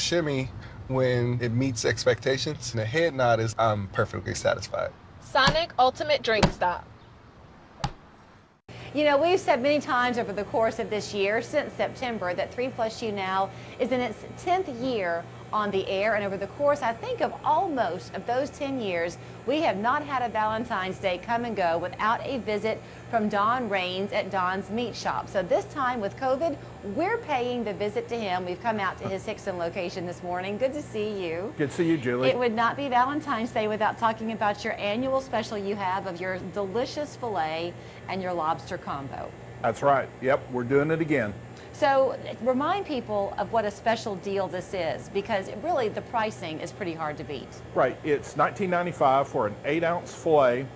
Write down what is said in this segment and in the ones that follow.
Shimmy when it meets expectations. And the head nod is I'm perfectly satisfied. Sonic Ultimate Drink Stop. You know, we've said many times over the course of this year, since September, that 3+U now is in its 10th year on the air. And over the course, I think, of almost of those 10 years, we have not had a Valentine's Day come and go without a visit from Don Raines at Don's Meat Shop. So this time with COVID, we're paying the visit to him. We've come out to his Hickson location this morning. Good to see you. Good to see you, Julie. It would not be Valentine's Day without talking about your annual special you have of your delicious filet and your lobster combo. That's right. Yep, we're doing it again. So remind people of what a special deal this is, because really the pricing is pretty hard to beat. Right, it's $19.95 for an 8-ounce filet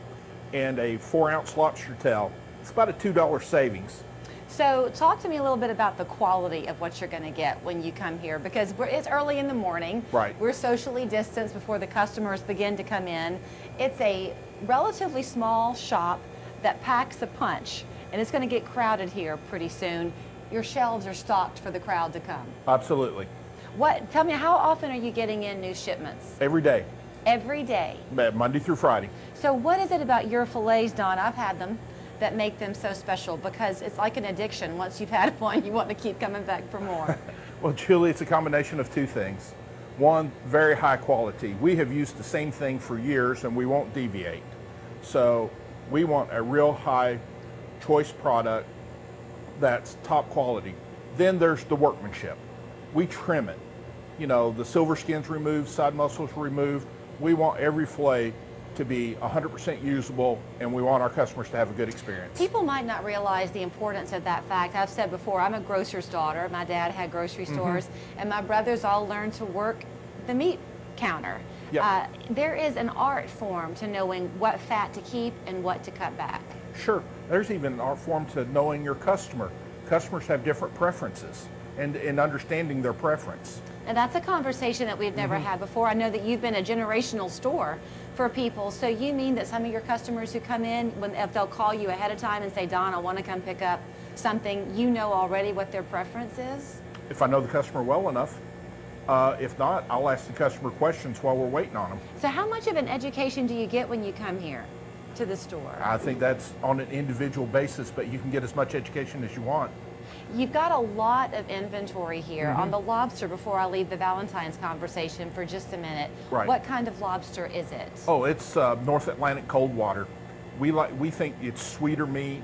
and a 4-ounce lobster tail. It's about a $2 savings. So talk to me a little bit about the quality of what you're going to get when you come here, because it's early in the morning. Right. We're socially distanced before the customers begin to come in. It's a relatively small shop that packs a punch, and it's going to get crowded here pretty soon. Your shelves are stocked for the crowd to come. Absolutely. Tell me, how often are you getting in new shipments? Every day. Every day. Monday through Friday. So what is it about your fillets, Don, I've had them, that make them so special? Because it's like an addiction. Once you've had one, you want to keep coming back for more. Well, Julie, it's a combination of two things. One, very high quality. We have used the same thing for years and we won't deviate. So we want a real high choice product that's top quality. Then there's the workmanship. We trim it. You know, the silver skin's removed, side muscles removed. We want every fillet to be 100% usable, and we want our customers to have a good experience. People might not realize the importance of that fact. I've said before, I'm a grocer's daughter. My dad had grocery stores, and my brothers all learned to work the meat counter. Yep. There is an art form to knowing what fat to keep and what to cut back. Sure. There's even an art form to knowing your customer. Customers have different preferences and understanding their preference. And that's a conversation that we've never had before. I know that you've been a generational store for people. So you mean that some of your customers who come in, if they'll call you ahead of time and say, Don, I want to come pick up something, you know already what their preference is? If I know the customer well enough. If not, I'll ask the customer questions while we're waiting on them. So how much of an education do you get when you come here to the store? I think that's on an individual basis, but you can get as much education as you want. You've got a lot of inventory here. On the lobster, before I leave the Valentine's conversation for just a minute, Right. What kind of lobster is it? Oh, it's North Atlantic cold water. We think it's sweeter meat.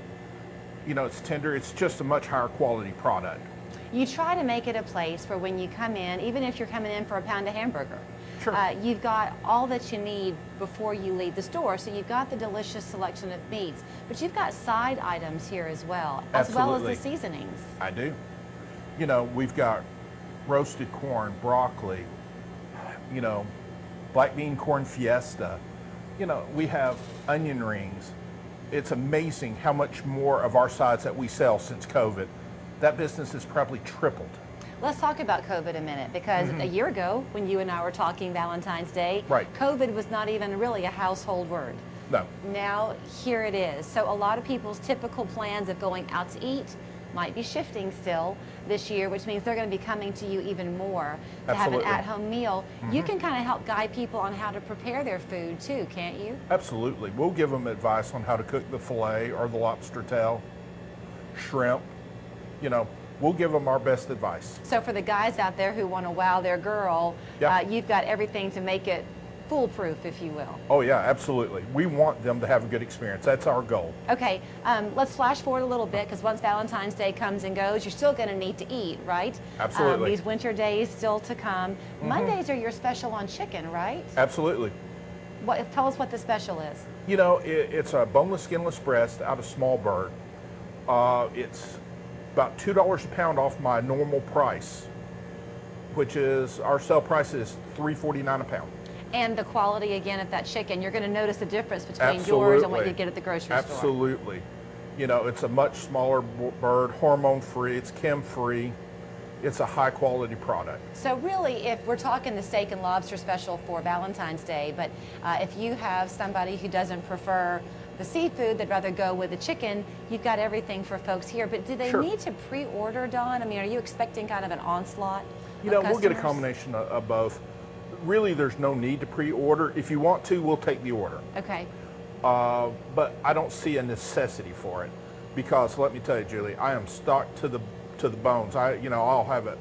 You know, it's tender. It's just a much higher quality product. You try to make it a place where when you come in, even if you're coming in for a pound of hamburger, Sure. You've got all that you need before you leave the store. So you've got the delicious selection of meats, but you've got side items here as well as Absolutely. the seasonings. I do. You know, we've got roasted corn, broccoli, you know, black bean corn fiesta. You know, we have onion rings. It's amazing how much more of our sides that we sell since COVID. That business has probably tripled. Let's talk about COVID a minute, because a year ago, when you and I were talking Valentine's Day, Right. COVID was not even really a household word. No. Now, here it is. So a lot of people's typical plans of going out to eat might be shifting still this year, which means they're going to be coming to you even more to Absolutely. have an at-home meal. You can kind of help guide people on how to prepare their food too, can't you? Absolutely. We'll give them advice on how to cook the filet or the lobster tail, shrimp. You know, we'll give them our best advice. So for the guys out there who want to wow their girl, Yeah. you've got everything to make it foolproof, if you will. Oh yeah, absolutely. We want them to have a good experience. That's our goal. Okay, let's flash forward a little bit, because once Valentine's Day comes and goes, you're still going to need to eat, right? Absolutely. These winter days still to come. Mondays are your special on chicken, right? Absolutely. Tell us what the special is. You know, it's a boneless, skinless breast out of small bird. It's about $2 a pound off my normal price, which is, our sale price is $3.49 a pound. And the quality, again, of that chicken, you're going to notice the difference between yours Absolutely. and what you get at the grocery store. Absolutely. You know, it's a much smaller bird, hormone free, it's chem free. It's a high quality product. So really, if we're talking the steak and lobster special for Valentine's Day, but if you have somebody who doesn't prefer the seafood, they'd rather go with the chicken, you've got everything for folks here. But do they Sure. need to pre-order, Dawn? I mean, are you expecting kind of an onslaught You know, we'll get a customers? combination of both. Really, there's no need to pre-order. If you want to, we'll take the order. Okay. But I don't see a necessity for it because let me tell you, Julie, I am stocked to the bones. I'll have it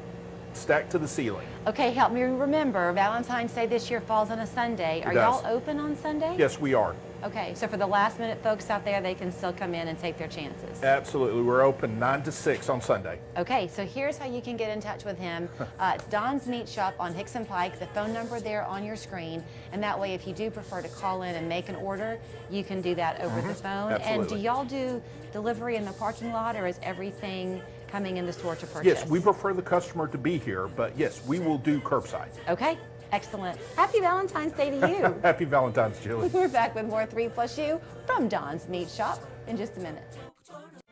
stacked to the ceiling. Okay, help me remember, Valentine's Day this year falls on a Sunday. Are y'all open on Sunday? Yes, we are. Okay, so for the last minute folks out there, they can still come in and take their chances. Absolutely. We're open 9 to 6 on Sunday. Okay, so here's how you can get in touch with him. It's Don's Meat Shop on Hickson Pike, the phone number there on your screen. And that way, if you do prefer to call in and make an order, you can do that over the phone. Absolutely. And do y'all do delivery in the parking lot, or is everything coming in the store to purchase? Yes, we prefer the customer to be here, but yes, we will do curbside. Okay, excellent. Happy Valentine's Day to you. Happy Valentine's, Julie. We're back with more 3+U from Don's Meat Shop in just a minute.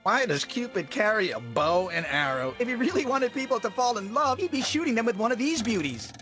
Why does Cupid carry a bow and arrow? If he really wanted people to fall in love, he'd be shooting them with one of these beauties.